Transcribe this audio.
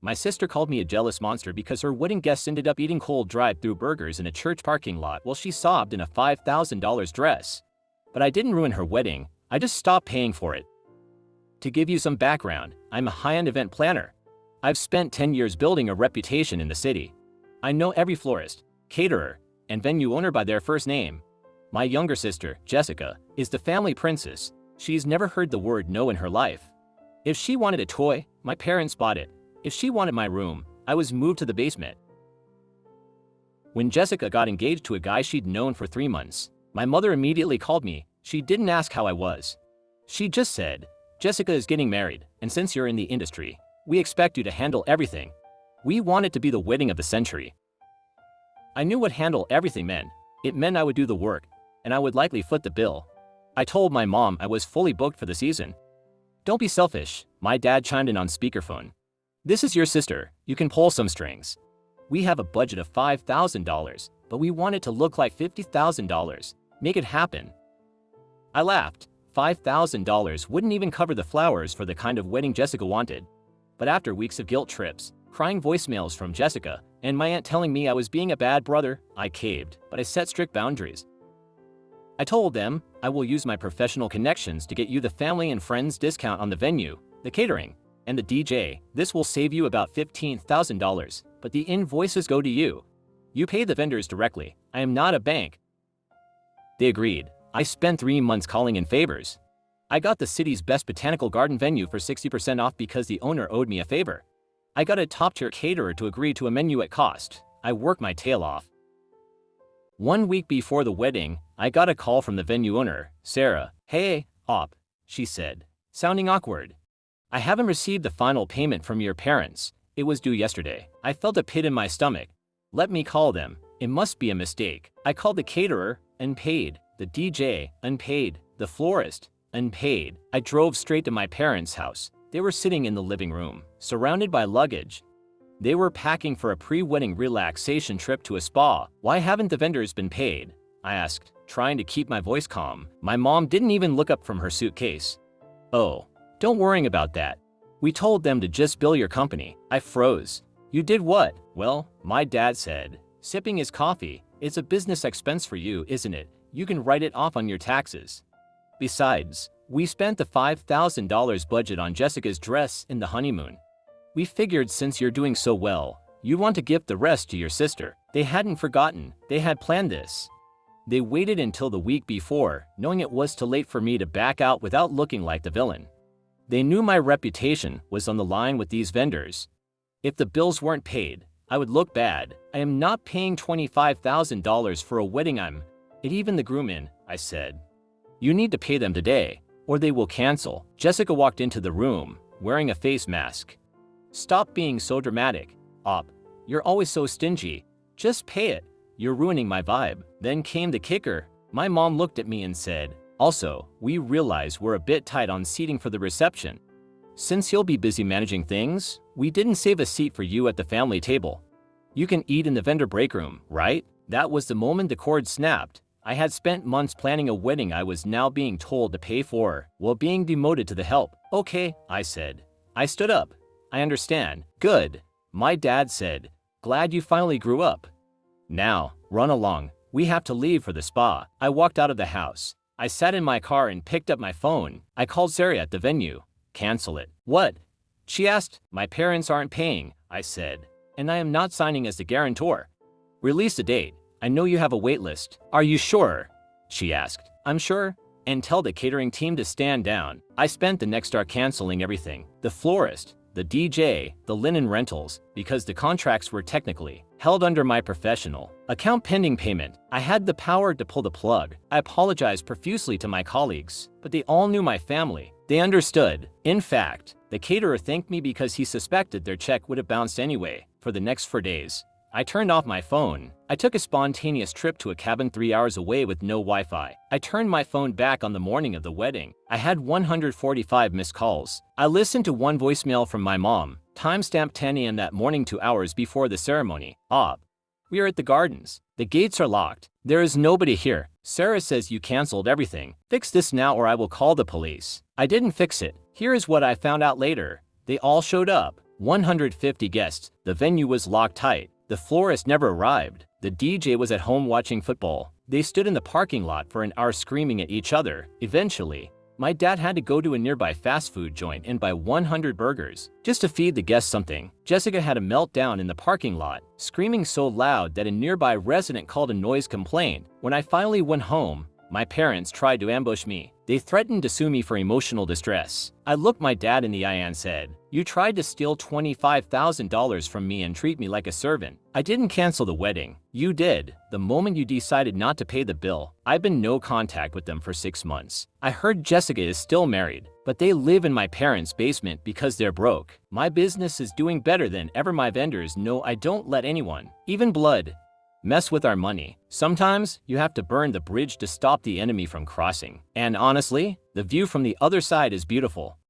My sister called me a jealous monster because her wedding guests ended up eating cold drive-through burgers in a church parking lot while she sobbed in a $5,000 dress. But I didn't ruin her wedding, I just stopped paying for it. To give you some background, I'm a high-end event planner. I've spent 10 years building a reputation in the city. I know every florist, caterer, and venue owner by their first name. My younger sister, Jessica, is the family princess. She's never heard the word no in her life. If she wanted a toy, my parents bought it. If she wanted my room, I was moved to the basement. When Jessica got engaged to a guy she'd known for 3 months, my mother immediately called me. She didn't ask how I was. She just said, "Jessica is getting married, and since you're in the industry, we expect you to handle everything." We want it to be the wedding of the century. I knew what handle everything meant. It meant I would do the work, and I would likely foot the bill. I told my mom I was fully booked for the season. "Don't be selfish," my dad chimed in on speakerphone. "This is your sister, you can pull some strings. We have a budget of $5,000, but we want it to look like $50,000. Make it happen." I laughed. $5,000 wouldn't even cover the flowers for the kind of wedding Jessica wanted. But after weeks of guilt trips, crying voicemails from Jessica, and my aunt telling me I was being a bad brother, I caved, but I set strict boundaries. I told them, "I will use my professional connections to get you the family and friends discount on the venue, the catering, and the DJ. This will save you about $15,000, but the invoices go to you. You pay the vendors directly. I am not a bank." They agreed. I spent 3 months calling in favors. I got the city's best botanical garden venue for 60% off because the owner owed me a favor. I got a top-tier caterer to agree to a menu at cost. I worked my tail off. 1 week before the wedding, I got a call from the venue owner, Sarah. "Hey, Op," she said, sounding awkward. "I haven't received the final payment from your parents. It was due yesterday." I felt a pit in my stomach. Let me call them. It must be a mistake. I called the caterer, unpaid. The DJ, unpaid. The florist, unpaid. I drove straight to my parents' house. They were sitting in the living room, surrounded by luggage. They were packing for a pre-wedding relaxation trip to a spa. "Why haven't the vendors been paid?" I asked, trying to keep my voice calm. My mom didn't even look up from her suitcase. "Oh, don't worry about that. We told them to just bill your company." I froze. "You did what?" "Well," my dad said, sipping his coffee, "it's a business expense for you, isn't it? You can write it off on your taxes. Besides, we spent the $5,000 budget on Jessica's dress in the honeymoon. We figured since you're doing so well, you want to gift the rest to your sister." They hadn't forgotten. They had planned this. They waited until the week before, knowing it was too late for me to back out without looking like the villain. They knew my reputation was on the line with these vendors. If the bills weren't paid, I would look bad. I am not paying $25,000 for a wedding it even the groom in, I said. "You need to pay them today, or they will cancel." Jessica walked into the room, wearing a face mask. "Stop being so dramatic, Op. You're always so stingy. Just pay it. You're ruining my vibe." Then came the kicker. My mom looked at me and said, "Also, we realize we're a bit tight on seating for the reception. Since you'll be busy managing things, we didn't save a seat for you at the family table. You can eat in the vendor break room, right?" That was the moment the cord snapped. I had spent months planning a wedding I was now being told to pay for, while being demoted to the help. "Okay," I said. I stood up. "I understand." "Good," my dad said. "Glad you finally grew up. Now, run along. We have to leave for the spa." I walked out of the house. I sat in my car and picked up my phone. I called Sarah at the venue. "Cancel it." "What?" she asked. "My parents aren't paying," I said, "and I am not signing as the guarantor." "Release a date. I know you have a wait list." "Are you sure?" she asked. "I'm sure. And tell the catering team to stand down." I spent the next hour canceling everything. The florist, the DJ, the linen rentals, because the contracts were technically held under my professional account pending payment. I had the power to pull the plug. I apologized profusely to my colleagues, but they all knew my family. They understood. In fact, the caterer thanked me because he suspected their check would have bounced anyway. For the next 4 days, I turned off my phone. I took a spontaneous trip to a cabin 3 hours away with no Wi-Fi. I turned my phone back on the morning of the wedding. I had 145 missed calls. I listened to one voicemail from my mom, timestamp 10 a.m. that morning, 2 hours before the ceremony. "Op, we are at the gardens. The gates are locked. There is nobody here. Sarah says you canceled everything. Fix this now or I will call the police." I didn't fix it. Here is what I found out later. They all showed up. 150 guests, the venue was locked tight. The florist never arrived. The DJ was at home watching football. They stood in the parking lot for an hour screaming at each other. Eventually, my dad had to go to a nearby fast food joint and buy 100 burgers just to feed the guests something. Jessica had a meltdown in the parking lot, screaming so loud that a nearby resident called a noise complaint. When I finally went home, my parents tried to ambush me. They threatened to sue me for emotional distress. I looked my dad in the eye and said, "You tried to steal $25,000 from me and treat me like a servant. I didn't cancel the wedding. You did. The moment you decided not to pay the bill, I've been no contact with them for 6 months. I heard Jessica is still married, but they live in my parents' basement because they're broke. My business is doing better than ever. My vendors know I don't let anyone, even blood, mess with our money. Sometimes you have to burn the bridge to stop the enemy from crossing. And honestly, the view from the other side is beautiful."